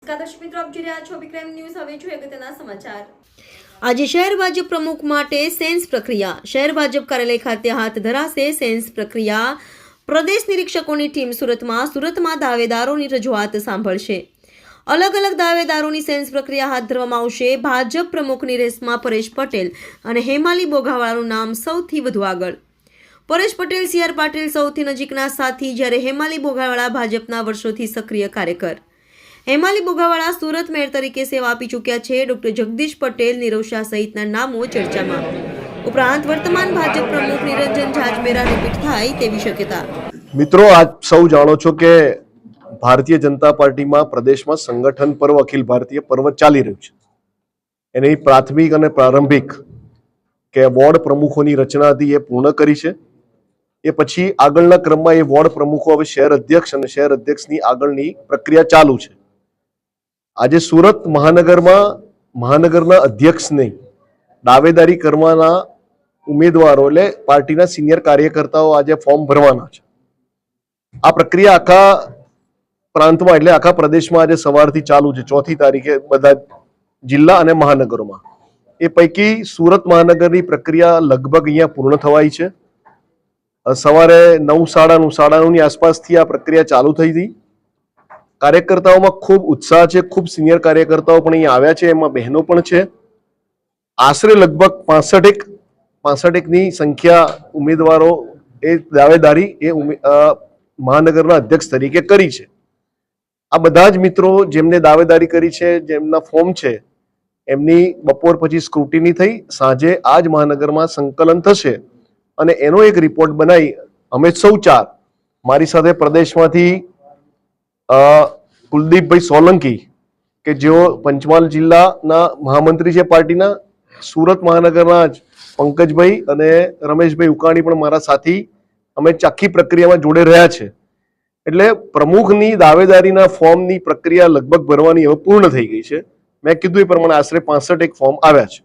નમસ્કાર દર્શક મિત્રો, આપ જોઈ રહ્યા છો વિક્રમ ન્યૂઝ। હવે જોઈએ અગત્યના સમાચાર। આજે શહેર ભાજપ પ્રમુખ માટે સેન્સ પ્રક્રિયા। શહેર ભાજપ કાર્યાલય ખાતે હાથ ધરાશે સેન્સ પ્રક્રિયા। પ્રદેશ નિરીક્ષકોની ટીમ સુરતમાં દાવેદારોની રજૂઆત સાંભળશે। અલગ અલગ દાવેદારોની સેન્સ પ્રક્રિયા હાથ ધરવામાં આવશે। ભાજપ પ્રમુખની રેસમાં પરેશ પટેલ અને હેમાલી બોઘાવાળાનું નામ સૌથી વધુ આગળ। પરેશ પટેલ, સી.આર. પાટીલ સૌથી નજીકના સાથી, જ્યારે હેમાલી બોઘાવાળા ભાજપના વર્ષોથી સક્રિય કાર્યકર। હેમાલી બોઘાવાળા સુરત મેયર તરીકે સેવા આપી ચૂક્યા છે। ડોક્ટર જગદીશ પટેલ, નીરવ શાહ સહિતના નામો ચર્ચામાં। ઉપરાંત વર્તમાન ભાજપ પ્રમુખ નિરંજન ઝાંઝમેરા રિપીટ થાય તેવી શક્યતા। મિત્રો, આપ સૌ જાણો છો કે ભારતીય જનતા પાર્ટીમાં પ્રદેશમાં સંગઠન પર્વ, અખિલ ભારતીય પર્વ ચાલી રહ્યું છે। એની પ્રાથમિક અને પ્રારંભિક કે વોર્ડ પ્રમુખોની રચના હતી એ પૂર્ણ કરી છે। એ પછી આગળના ક્રમમાં એ વોર્ડ પ્રમુખો હવે શહેર અધ્યક્ષ અને શહેર અધ્યક્ષની આગળની પ્રક્રિયા ચાલુ છે। આજે સુરત મહાનગરના અધ્યક્ષને દાવેદારી કરવાના ઉમેદવારો એટલે પાર્ટીના સિનિયર કાર્યકર્તાઓ આજે ફોર્મ ભરવાના છે। આ પ્રક્રિયા આખા પ્રાંતમાં એટલે આખા પ્રદેશમાં આજે સવારથી ચાલુ છે। 4મી તારીખે બધા જિલ્લા અને મહાનગરોમાં। એ પૈકી સુરત મહાનગરની પ્રક્રિયા લગભગ અહીંયા પૂર્ણ થવાઈ છે। સવારે 9:30 આસપાસથી આ પ્રક્રિયા ચાલુ થઈ હતી। કાર્યકર્તાઓમાં ખૂબ ઉત્સાહ છે। ખૂબ સિનિયર કાર્યકર્તાઓ પણ અહીંયા આવ્યા છે, એમાં બહેનો પણ છે। આશરે લગભગ 65ની સંખ્યા ઉમેદવારો એ દાવેદારી મહાનગરના અધ્યક્ષ તરીકે કરી છે। આ બધા જ મિત્રો જેમને દાવેદારી કરી છે, જેમના ફોર્મ છે, એમની બપોર પછી સ્ક્રુટિની થઈ સાંજે આ જ મહાનગરમાં સંકલન થશે અને એનો એક રિપોર્ટ બનાવી અમે સૌ 4 મારી સાથે પ્રદેશમાંથી કુલદીપભાઈ સોલંકી કે જેઓ પંચમહાલ જિલ્લાના મહામંત્રી છે પાર્ટીના, સુરત મહાનગરના જ પંકજભાઈ અને રમેશભાઈ ઉકાણી પણ મારા સાથી, અમે આખી પ્રક્રિયામાં જોડે રહ્યા છે। એટલે પ્રમુખની દાવેદારીના ફોર્મની પ્રક્રિયા લગભગ ભરવાની હવે પૂર્ણ થઈ ગઈ છે। મેં કીધું એ પ્રમાણે આશરે 65 ફોર્મ આવ્યા છે।